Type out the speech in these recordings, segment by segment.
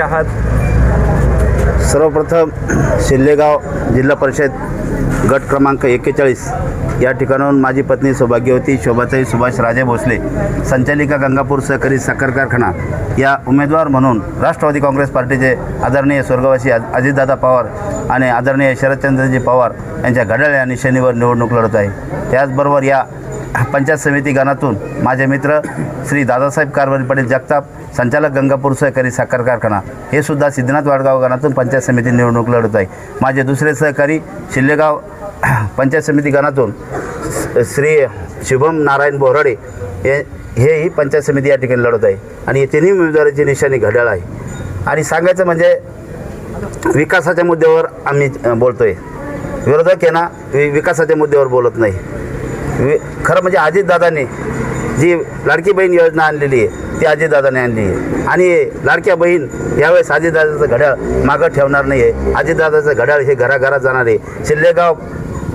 आहात? सर्वप्रथम शिल्लेगाव जिल्हा परिषद गट क्रमांक 41 या ठिकाणाहून माझी पत्नी सौभाग्यवती शोभाताई सुभाष राजे भोसले, संचालिका गंगापूर सहकारी साखर कारखाना या उमेदवार म्हणून राष्ट्रवादी काँग्रेस पार्टीचे आदरणीय स्वर्गवासी अजितदादा पवार आणि आदरणीय शरदचंद्रजी पवार यांच्या घड्याळ या निशाणीवर निवडणूक लढत आहे. त्याचबरोबर या पंचायत समिती गणातून माझे मित्र श्री दादासाहेब कारभारी पाटील जगताप, संचालक गंगापूर सहकारी साखर कारखाना, हे सुद्धा सिद्धनाथ वाडगाव गणातून पंचायत समिती निवडणूक लढत आहे. माझे दुसरे सहकारी शिल्लेगाव पंचायत समिती गणातून श्री शुभम नारायण बोराडे हेही पंचायत समिती या ठिकाणी लढत आहे आणि तिन्ही उमेदवाराची निशाणी घड्याळ आहे. आणि सांगायचं म्हणजे विकासाच्या मुद्द्यावर आम्ही बोलतो आहे. विरोधक आहे ना, विकासाच्या मुद्द्यावर बोलत नाही. खरं म्हणजे अजितदादांनी जी लाडकी बहीण योजना आणलेली आहे ती अजितदादाने आणली आहे आणि लाडक्या बहीण यावेळेस अजितदादाचं घड्याळ मागं ठेवणार नाही आहे. अजितदादाचं घड्याळ हे घराघरात जाणार आहे.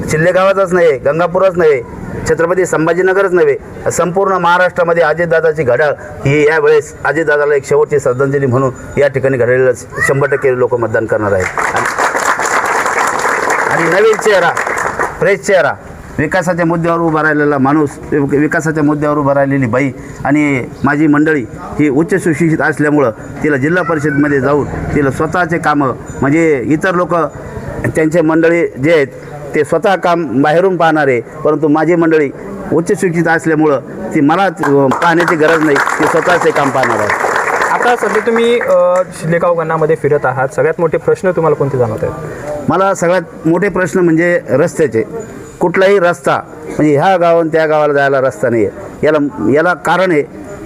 शिल्लेगावातच नाही, गंगापूरच नाही, छत्रपती संभाजीनगरच नव्हे, संपूर्ण महाराष्ट्रामध्ये अजितदादाची घड्याळ ही यावेळेस अजितदादाला एक शेवटची श्रद्धांजली म्हणून या ठिकाणी घड्याळीला 100% लोक मतदान करणार आहेत. आणि नवीन चेहरा, फ्रेश चेहरा, विकासाच्या मुद्द्यावर उभा राहिलेला माणूस, विकासाच्या मुद्द्यावर उभा राहिलेली बाई आणि माझी मंडळी ही उच्च सुशिक्षित असल्यामुळं तिला जिल्हा परिषदमध्ये जाऊन तिला स्वतःचे कामं म्हणजे इतर लोक त्यांचे मंडळी जे आहेत ते स्वतः काम बाहेरून पाहणारे, परंतु माझी मंडळी उच्च शिक्षित असल्यामुळं ती मला पाहण्याची गरज नाही, ती स्वतःचे काम पाहणार आहे. आता सध्या तुम्ही शिल्लेगाव गणामध्ये फिरत आहात, सगळ्यात मोठे प्रश्न तुम्हाला कोणते जाणवत आहेत? मला सगळ्यात मोठे प्रश्न म्हणजे रस्त्याचे. कुठलाही रस्ता म्हणजे ह्या गावाहून त्या गावाला जायला रस्ता नाही आहे. याला कारण आहे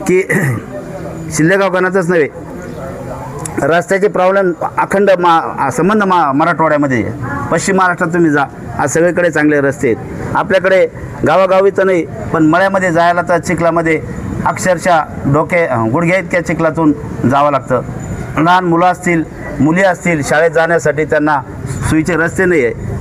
की शिल्लेगाव गणातच नव्हे, रस्त्याचे प्रॉब्लेम अखंड संबंध मराठवाड्यामध्ये आहे. पश्चिम महाराष्ट्रात तुम्ही जा, आज सगळीकडे चांगले रस्ते आहेत. आपल्याकडे गावागावी तर नाही, पण मळ्यामध्ये जायला तर चिखलामध्ये अक्षरशः गुडघ्या इतक्या चिखलातून जावं लागतं. लहान मुलं असतील, मुली असतील, शाळेत जाण्यासाठी त्यांना सोयीचे रस्ते नाही आहे.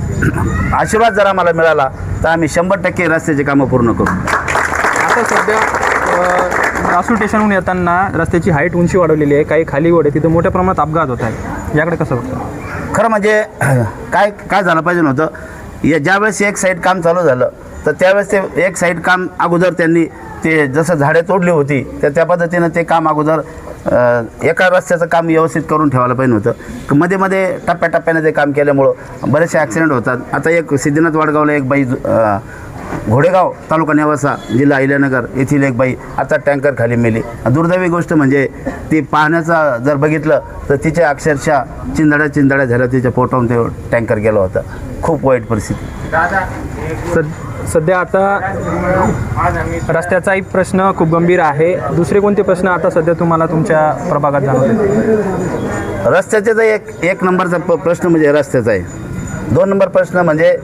आशीर्वाद जर आम्हाला मिळाला तर आम्ही 100% रस्त्याची कामं पूर्ण करू. आता सध्या लासूर स्टेशनहून येताना रस्त्याची हाईट, उंची वाढवलेली आहे, काही खाली ओढे, तिथे मोठ्या प्रमाणात अपघात होत आहेत. याकडे कसं बघतं? खरं म्हणजे काय झालं पाहिजे नव्हतं, ज्यावेळेस एक साईड काम चालू झालं तर त्यावेळेस ते एक साईड काम अगोदर त्यांनी ते जसं झाडे तोडली होती तर त्या पद्धतीनं ते काम अगोदर एका रस्त्याचं काम व्यवस्थित करून ठेवायला पाहिजे होतं. मध्ये टप्प्याटप्प्याने ते काम केल्यामुळं बरेचसे ॲक्सिडेंट होतात. आता एक सिद्धनाथ वाडगावला एक बाई, घोडेगाव तालुका नेवासा जिल्हा अहिल्यानगर येथील एक बाई आता टँकर खाली मेली. दुर्दैवी गोष्ट म्हणजे ती पाहण्याचा जर बघितलं तर तिच्या अक्षरशः चिंधड्या झाल्या, तिच्या पोटावून ते टँकर गेला होता. खूप वाईट परिस्थिती. सध्या आता रस्त्याचाही प्रश्न खूप गंभीर आहे. दुसरे कोणते प्रश्न आता सध्या तुम्हाला तुमच्या प्रभागात जाणवते? रस्त्याचा तर एक नंबरचा प्रश्न म्हणजे रस्त्याचा आहे. 2 नंबर प्रश्न म्हणजे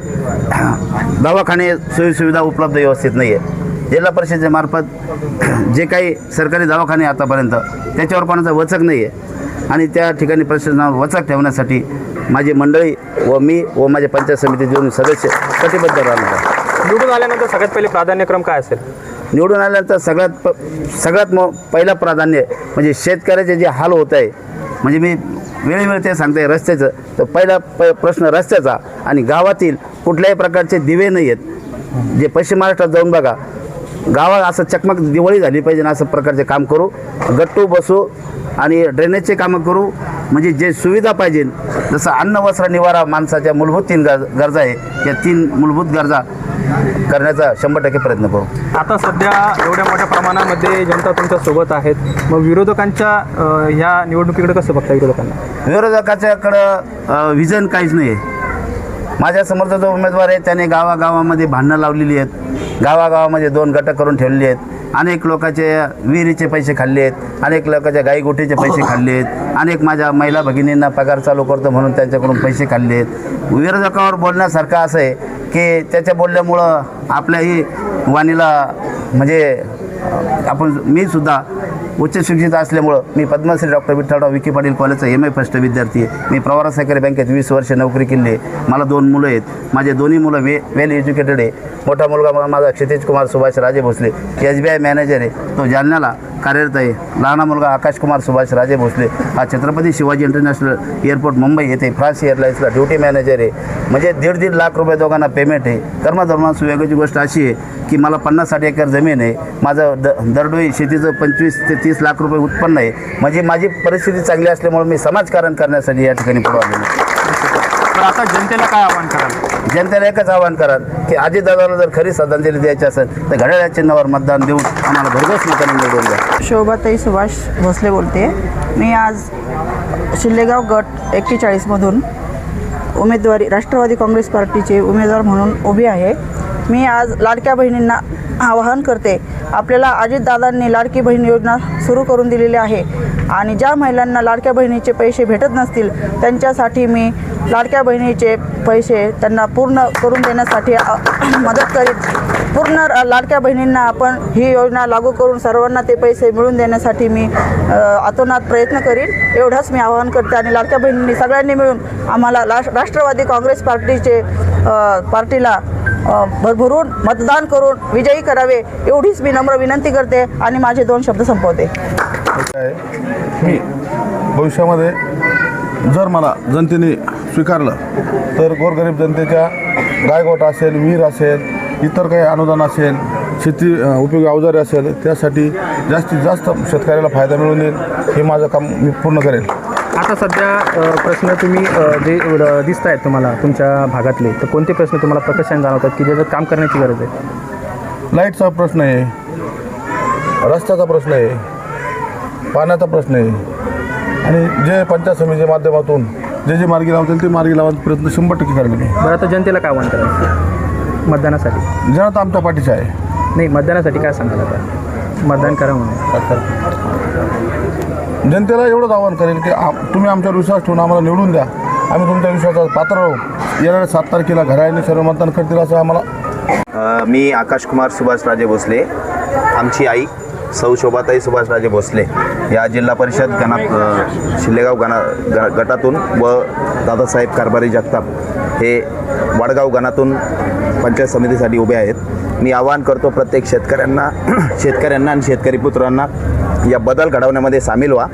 दवाखाने सोयीसुविधा उपलब्ध व्यवस्थित नाही आहे. जिल्हा परिषदेच्या मार्फत जे काही सरकारी दवाखाने आतापर्यंत त्याच्यावर कोणाचा वचक नाही आहे आणि त्या ठिकाणी प्रशासनावर वचक ठेवण्यासाठी माझी मंडळी व मी व माझ्या पंचायत समितीचे सदस्य कटिबद्ध राहणार आहे. निवडून आल्यानंतर सगळ्यात पहिले प्राधान्यक्रम काय असेल? निवडून आल्यानंतर सगळ्यात पहिलं प्राधान्य म्हणजे शेतकऱ्याचे जे हाल होत आहे, म्हणजे मी वेळोवेळी ते सांगते रस्त्याचं, तर पहिला प्रश्न रस्त्याचा. आणि गावातील कुठल्याही प्रकारचे दिवे नाही आहेत. जे पश्चिम महाराष्ट्रात जाऊन बघा, गावात असं चकमक दिवाळी झाली पाहिजे असं प्रकारचे काम करू, गट्टू बसू आणि ड्रेनेजचे कामं करू. म्हणजे जे सुविधा पाहिजे, जसं अन्न वस्त्र निवारा माणसाच्या मूलभूत 3 गरजा आहे, या 3 मूलभूत गरजा करण्याचा 100% प्रयत्न करू. आता सध्या एवढ्या मोठ्या प्रमाणामध्ये जनता तुमच्या सोबत आहेत, मग विरोधकांच्या ह्या निवडणुकीकडे कसं बघता? विरोधकाच्याकडं व्हिजन काहीच नाही आहे. माझ्यासमोरचा जो उमेदवार आहे त्याने गावागावामध्ये भांडणं लावलेली आहेत, गावागावामध्ये 2 गट करून ठेवलेले आहेत. अनेक लोकांचे विहिरीचे पैसे खाल्ले आहेत, अनेक लोकांच्या गाईगोठीचे पैसे खाल्ले आहेत, अनेक माझ्या महिला भगिनींना पगार चालू करतो म्हणून त्यांच्याकडून पैसे खाल्ले आहेत. विरोधकावर बोलण्यासारखं असं आहे की त्याच्या बोलल्यामुळं आपल्याही वाणीला म्हणजे मी सुद्धा उच्च शिक्षित असल्यामुळं मी पद्मश्री डॉक्टर विठ्ठलराव विखे पाटील कॉलेजचा MA फर्स्ट विद्यार्थी आहे. मी प्रवरा सहकारी बँकेत 20 वर्ष नोकरी केली आहे. मला 2 मुलं आहेत. माझे दोन्ही मुलं वेल एज्युकेटेड आहे. मोठा मुलगा माझा क्षितिज कुमार सुभाष राजे भोसले SBI मॅनेजर आहे, तो जालन्याला कार्यरत आहे. लहान मुलगा आकाशकुमार सुभाष राजे भोसले हा छत्रपती शिवाजी इंटरनॅशनल एअरपोर्ट मुंबई येथे फ्रान्स एअरलाईन्सला ड्युटी मॅनेजर आहे. म्हणजे 1.5 लाख रुपये दोघांना पेमेंट आहे. कर्मधर्मात सुयोगाची गोष्ट अशी आहे की मला 50-60 एकर जमीन आहे. माझं दरडोई शेतीचं 25 ते 30 लाख रुपये उत्पन्न आहे. म्हणजे माझी परिस्थिती चांगली असल्यामुळे मी समाजकारण करण्यासाठी या ठिकाणी पुढे आलेलो आहे. तर आता जनतेला काय आवाहन कराल? जनतेला एकच आवाहन कराल की अजितदादाला जर खरी श्रद्धांजली द्यायची असेल तर घड्याळ्या चिन्हावर मतदान देऊन आम्हाला भरघोस मतांनी निवडून द्या. शोभाताई सुभाष भोसले बोलते. मी आज शिल्लेगाव गट 41मधून उमेदवारी राष्ट्रवादी काँग्रेस पार्टीचे उमेदवार म्हणून उभी आहे. मी आज लाडक्या बहिणींना आवाहन करते. आपल्याला अजितदादांनी लाडकी बहीण योजना सुरू करून दिलेली आहे आणि ज्या महिलांना लाडक्या बहिणीचे पैसे भेटत नसतील त्यांच्यासाठी मी लाडक्या बहिणीचे पैसे त्यांना पूर्ण करून देण्यासाठी मदत करीन. पूर्ण लाडक्या बहिणींना आपण ही योजना लागू करून सर्वांना ते पैसे मिळवून देण्यासाठी मी अतोनात प्रयत्न करीन. एवढंच मी आवाहन करते आणि लाडक्या बहिणींनी सगळ्यांनी मिळून आम्हाला राष्ट्रवादी काँग्रेस पार्टीला भरभरून मतदान करून विजयी करावे एवढीच मी नम्र विनंती करते आणि माझे 2 शब्द संपवते. मी भविष्यामध्ये जर मला जनतेने स्वीकारलं तर गोरगरीब जनतेच्या गायगोट असेल, विहीर असेल, इतर काही अनुदान असेल, शेती उपयोगी अवजारे असेल त्यासाठी जास्तीत जास्त शेतकऱ्याला फायदा मिळून येईल हे माझं काम मी पूर्ण करेन. आता सध्या प्रश्न तुम्ही जे दिसत आहेत तुम्हाला तुमच्या भागातले, तर कोणते प्रश्न तुम्हाला प्रकर्षाने जाणवतात की ज्याचं काम करण्याची गरज आहे? लाईटचा प्रश्न आहे, रस्त्याचा प्रश्न आहे, पाण्याचा प्रश्न आहे आणि जे पंचायत समितीच्या माध्यमातून जे मार्गी लावतील ते मार्गी लावण्याचा प्रयत्न 100% करेल मी. बरं, आता जनतेला काय आवाहन करायचं मतदानासाठी? जनता आमच्या पाठीची आहे. नाही, मतदानासाठी काय सांगाल आता? मतदान करा म्हणून जनतेला एवढंच आवाहन करेल की तुम्ही आमच्यावर विश्वास ठेवून आम्हाला निवडून द्या. आम्ही तुमच्या विश्वासात पात्र राहू. येणाऱ्या 7 तारखेला घड्याळाने सर्व मतदान करतील असं आम्हाला. मी आकाशकुमार सुभाष राजे भोसले. आमची आई सौ शोभाताई सुभाष राजे भोसले या जिल्हा परिषद शिल्लेगाव गटातून व दादासाहेब कारभारी जगताप हे वडगाव गणातून पंचायत समितीसाठी उभे आहेत. मी आवाहन करतो प्रत्येक शेतकऱ्यांना आणि शेतकरी पुत्रांना या बदल घडवण्यामध्ये सामील व्हा.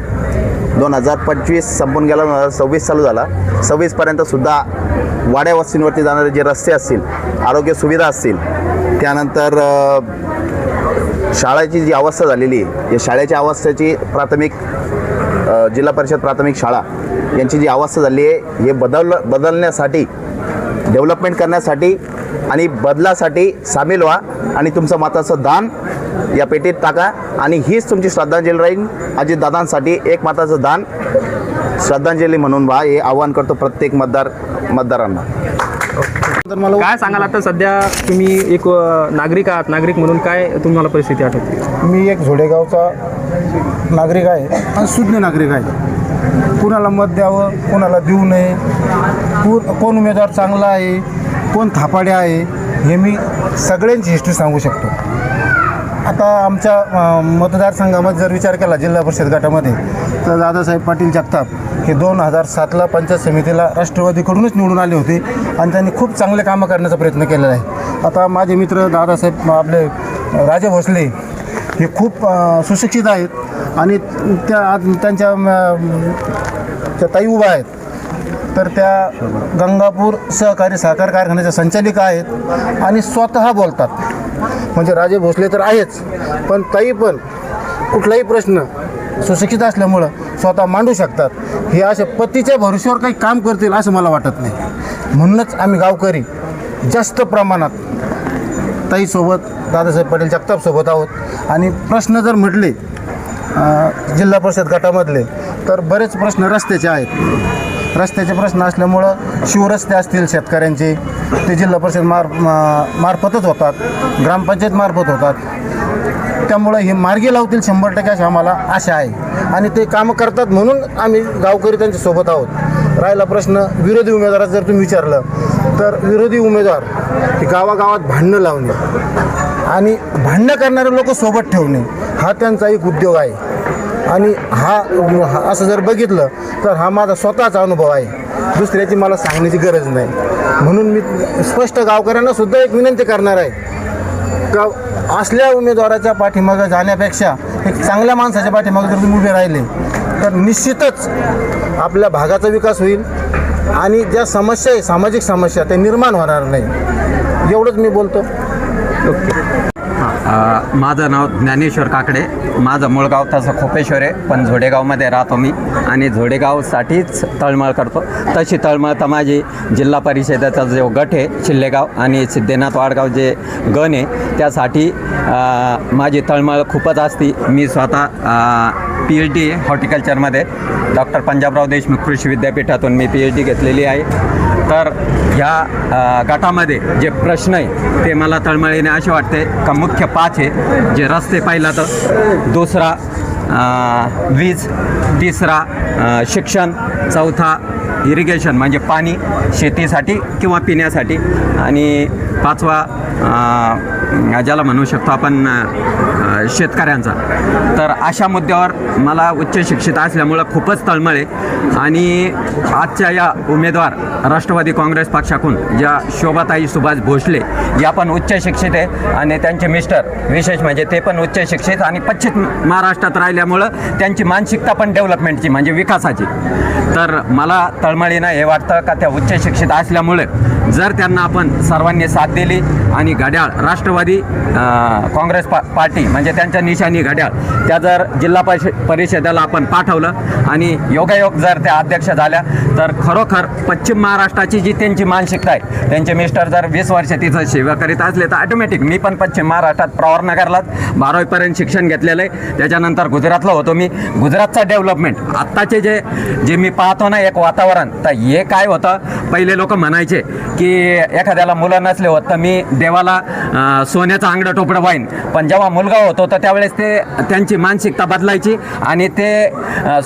2025 संपून गेला, 2026 चालू झाला. 26पर्यंत सुद्धा वाड्या वस्तींवरती जाणारे जे रस्ते असतील, आरोग्य सुविधा असतील, त्यानंतर शाळेची जी अवस्था झालेली आहे, या शाळेच्या अवस्थेची जिल्हा परिषद प्राथमिक शाळा यांची जी अवस्था झाली आहे हे बदलण्यासाठी, डेव्हलपमेंट करण्यासाठी आणि बदलासाठी सामील व्हा आणि तुमचं मताचं दान या पेटीत टाका आणि हीच तुमची श्रद्धांजली राहील. अजितदादांसाठी एक मताचं दान श्रद्धांजली म्हणून व्हा हे आवाहन करतो प्रत्येक मतदारांना. काय सांगाल? आता सध्या तुम्ही एक नागरिक आहात, नागरिक म्हणून काय तुम्हाला परिस्थिती आठवते? मी एक झोडेगावचा नागरिक आहे आणि सुज्ञ नागरिक आहे. कुणाला मत द्यावं, कोणाला देऊ नये, कोण उमेदवार चांगला आहे, कोण थापाडे आहे हे मी सगळ्यांची हिस्ट्री सांगू शकतो. आता आमच्या मतदारसंघामध्ये जर विचार केला जिल्हा परिषद गटामध्ये तर दादासाहेब पाटील जगताप हे 2007ला पंचायत समितीला राष्ट्रवादीकडूनच निवडून आले होते आणि त्यांनी खूप चांगले कामं करण्याचा प्रयत्न केलेला आहे. आता माझे मित्र दादासाहेब आपले राजे भोसले हे खूप सुशिक्षित आहेत आणि त्यांच्या ताई उभा आहेत. तर त्या गंगापूर सहकारी साखर कारखान्याच्या संचालिका आहेत आणि स्वतः बोलतात. म्हणजे राजे भोसले तर आहेच, पण ताई पण कुठलाही प्रश्न सुशिक्षित असल्यामुळं स्वतः मांडू शकतात. हे असे पतीच्या भरोश्यावर काही काम करतील असं मला वाटत नाही. म्हणूनच आम्ही गावकरी जास्त प्रमाणात ताईसोबत दादासाहेब पाटील जगतापसोबत आहोत. आणि प्रश्न जर म्हटले जिल्हा परिषद गटामधले तर बरेच प्रश्न रस्त्याचे आहेत. रस्त्याचे प्रश्न असल्यामुळं शिवरस्ते असतील शेतकऱ्यांचे ते जिल्हा परिषद मार्फतच होतात, ग्रामपंचायत मार्फत होतात. त्यामुळं हे मार्गी लावतील 100% अशी आम्हाला आशा आहे आणि ते कामं करतात म्हणून आम्ही गावकरी त्यांच्यासोबत आहोत. राहिला प्रश्न विरोधी उमेदवाराचं जर तुम्ही विचारलं तर विरोधी उमेदवार हे गावागावात भांडणं लावणे आणि भांडणं करणारे लोक सोबत ठेवणे हा त्यांचा एक उद्योग आहे. आणि हा असं जर बघितलं तर हा माझा स्वतःचा अनुभव आहे, दुसऱ्याची मला सांगण्याची गरज नाही. म्हणून मी स्पष्ट गावकऱ्यांना सुद्धा एक विनंती करणार आहे का असल्या उमेदवाराच्या पाठीमागं जाण्यापेक्षा एक चांगल्या माणसाच्या पाठीमागं जर तुम्ही उभे राहिले तर निश्चितच आपल्या भागाचा विकास होईल आणि ज्या समस्या आहे सामाजिक समस्या त्या निर्माण होणार नाही. एवढंच मी बोलतो. माझं नाव ज्ञानेश्वर काकडे. माझं मूळ गाव तसं खोपेश्वर आहे, पण झोडेगावमध्ये राहतो मी आणि झोडेगावसाठीच तळमळ करतो. तशी तळमळ तर माझी जिल्हा परिषदेचा जो गट आहे शिल्लेगाव आणि सिद्धेनाथ वाडगाव जे गण आहे त्यासाठी माझी तळमळ खूपच असती. मी स्वतः PhD हॉर्टिकल्चरमध्ये डॉक्टर पंजाबराव देशमुख कृषी विद्यापीठातून मी PhD घेतलेली आहे. तर ह्या गटामध्ये जे प्रश्न आहे ते मला तळमळीने असे वाटते का मुख्य 5 आहे. जे रस्ते पाहिला तर, दुसरा वीज, तिसरा शिक्षण, चौथा इरिगेशन म्हणजे पाणी शेतीसाठी किंवा पिण्यासाठी आणि 5वा ज्याला म्हणू शकतो आपण शेतकऱ्यांचा. तर अशा मुद्द्यावर मला उच्च शिक्षित असल्यामुळं खूपच तळमळ आहे आणि आजच्या या उमेदवार राष्ट्रवादी काँग्रेस पक्षाकडून ज्या शोभाताई सुभाष भोसले या पण उच्च शिक्षित आहे आणि त्यांचे मिस्टर विशेष म्हणजे ते पण उच्च शिक्षित आणि पश्चिम महाराष्ट्रात राहिल्यामुळं त्यांची मानसिकता पण डेव्हलपमेंटची म्हणजे विकासाची. तर मला तळमळीनं हे वाटतं का त्या उच्च शिक्षित असल्यामुळे जर त्यांना आपण सर्वांनी साथ दिली आणि घड्याळ राष्ट्रवादी काँग्रेस पार्टी म्हणजे त्यांच्या निशाणी घड्याळ त्या जर जिल्हा परिषदेला आपण पाठवलं आणि योगायोग जर त्या अध्यक्ष झाल्या तर खरोखर पश्चिम महाराष्ट्राची जी त्यांची मानसिकता आहे, त्यांचे मिस्टर जर 20 वर्ष तिथं सेवा करीत असले तर ऑटोमॅटिक मी पण पश्चिम महाराष्ट्रात प्रवरनगरलाच 12वीपर्यंत शिक्षण घेतलेलं आहे. त्याच्यानंतर गुजरातला होतो मी. गुजरातचं डेव्हलपमेंट आत्ताचे जे मी पाहतो ना एक वातावरण, तर हे काय होतं, पहिले लोक म्हणायचे की एखाद्याला मुलं नसले होत तर मी देवाला सोन्याचं अंगडं टोपडं वाईन, पण जेव्हा मुलगा होतो तर त्यावेळेस ते त्यांची मानसिकता बदलायची आणि ते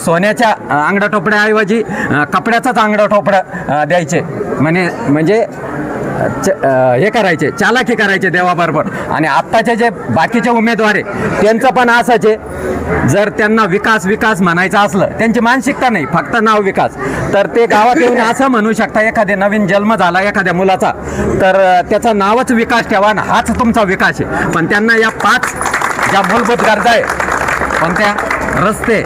सोन्याच्या अंगडं टोपड्याऐवजी कपड्याचंच अंगडं टोपडं द्यायचे म्हणजे हे करायचे, चालाकी करायचे देवाबरोबर. आणि आत्ताचे जे बाकीचे उमेदवार आहे त्यांचं पण असंच आहे. जर त्यांना विकास विकास म्हणायचं असलं, त्यांची मानसिकता नाही फक्त नाव विकास, तर ते गावात येऊन असं म्हणू शकता एखादे नवीन जन्म झाला एखाद्या मुलाचा तर त्याचं नावच विकास ठेवा आणि हाच तुमचा विकास आहे. पण त्यांना या 5 ज्या मूलभूत गरजा आहे कोणत्या, रस्ते,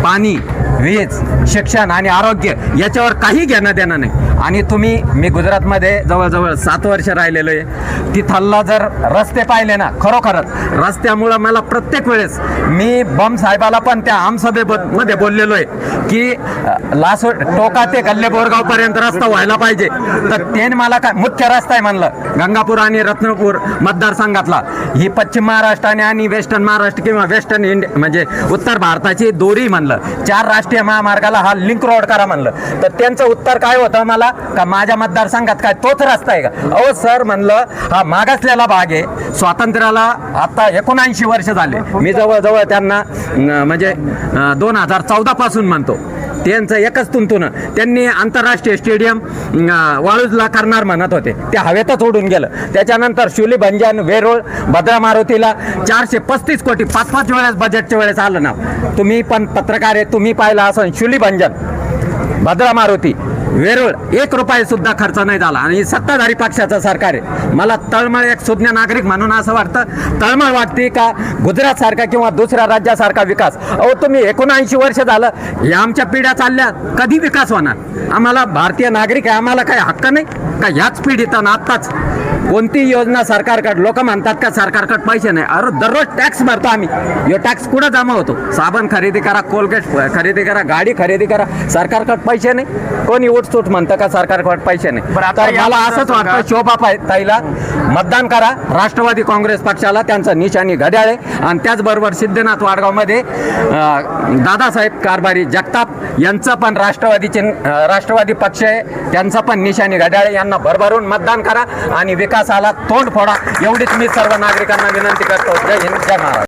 पाणी, वीज, शिक्षण आणि आरोग्य याच्यावर काही घेणं देणं नाही. आणि मी गुजरातमध्ये जवळजवळ 7 वर्ष राहिलेलो आहे. तिथला जर रस्ते पाहिले ना, खरोखरच रस्त्यामुळं मला प्रत्येक वेळेस मी बम साहेबाला पण त्या आमसभेमध्ये बोललेलो आहे की टोका ते गल्ले बोरगावपर्यंत रस्ता व्हायला पाहिजे. तर त्याने मला काय मुख्य रस्ता आहे म्हणलं गंगापूर आणि रत्नपूर मतदारसंघातला, ही पश्चिम महाराष्ट्र आणि वेस्टर्न महाराष्ट्र किंवा वेस्टर्न इंडिया म्हणजे उत्तर भारताची दोरी म्हणलं, 4 राष्ट्रीय महामार्गाला हा लिंक रोड करा म्हणलं. तर त्यांचं उत्तर काय होतं मला का माझ्या मतदारसंघात काय तोच रस्ता आहे का? अहो सर म्हणलं हा मागासलेला भाग आहे. स्वातंत्र्याला आता 79 वर्ष झाले. मी जवळजवळ त्यांना म्हणजे 2014 पासून म्हणतो. त्यांचं एकच तुंतुनं, त्यांनी आंतरराष्ट्रीय स्टेडियम वाळूजला करणार म्हणत होते, ते हवेतच उडून गेलं. त्याच्यानंतर शुलीभंजन, वेरूळ, भद्रा मारुतीला 435 कोटी 5-5 वेळेस बजेटच्या वेळेस आलं ना. तुम्ही पण पत्रकार आहे, तुम्ही पाहिलं असं शुलीभंजन, भद्रा मारुती, वेरूळ 1 रुपया सुद्धा खर्च नाही झाला आणि सत्ताधारी पक्षाचं सरकार आहे. मला तळमळ एक सुज्ञ नागरिक म्हणून असं वाटतं, तळमळ वाटते का गुजरात सारखा किंवा दुसऱ्या राज्यासारखा विकास. अहो तुम्ही 79 वर्ष झालं, या आमच्या पिढ्या चालल्या, कधी विकास होणार? आम्हाला भारतीय नागरिक आहे, आम्हाला काही हक्क नाही का ह्याच पिढीत आत्ताच कोणती योजना सरकारकडे? लोक म्हणतात का सरकारकडे पैसे नाही. अरे दररोज टॅक्स भरतो आम्ही. यो टॅक्स कुठं जमा होतो? साबण खरेदी करा, कोलगेट खरेदी करा, गाडी खरेदी करा, सरकारकडे पैसे नाही. कोणी उठसूट म्हणतं का सरकारकडे पैसे नाही? तर मला असंच वाटतं शोभा ताईला मतदान करा, राष्ट्रवादी काँग्रेस पक्षाला, त्यांचं निशाणी घड्याळ आहे. आणि त्याचबरोबर सिद्धेनाथ वाडगावमध्ये दादासाहेब कारभारी जगताप यांचं पण राष्ट्रवादी पक्ष आहे, त्यांचं पण निशाणी घड्याळ आहे. यांना भरभरून मतदान करा आणि विकासाला तोंड फोडा, एवढीच मी सर्व नागरिकांना विनंती करतो. जय हिंद, जय महाराष्ट्र.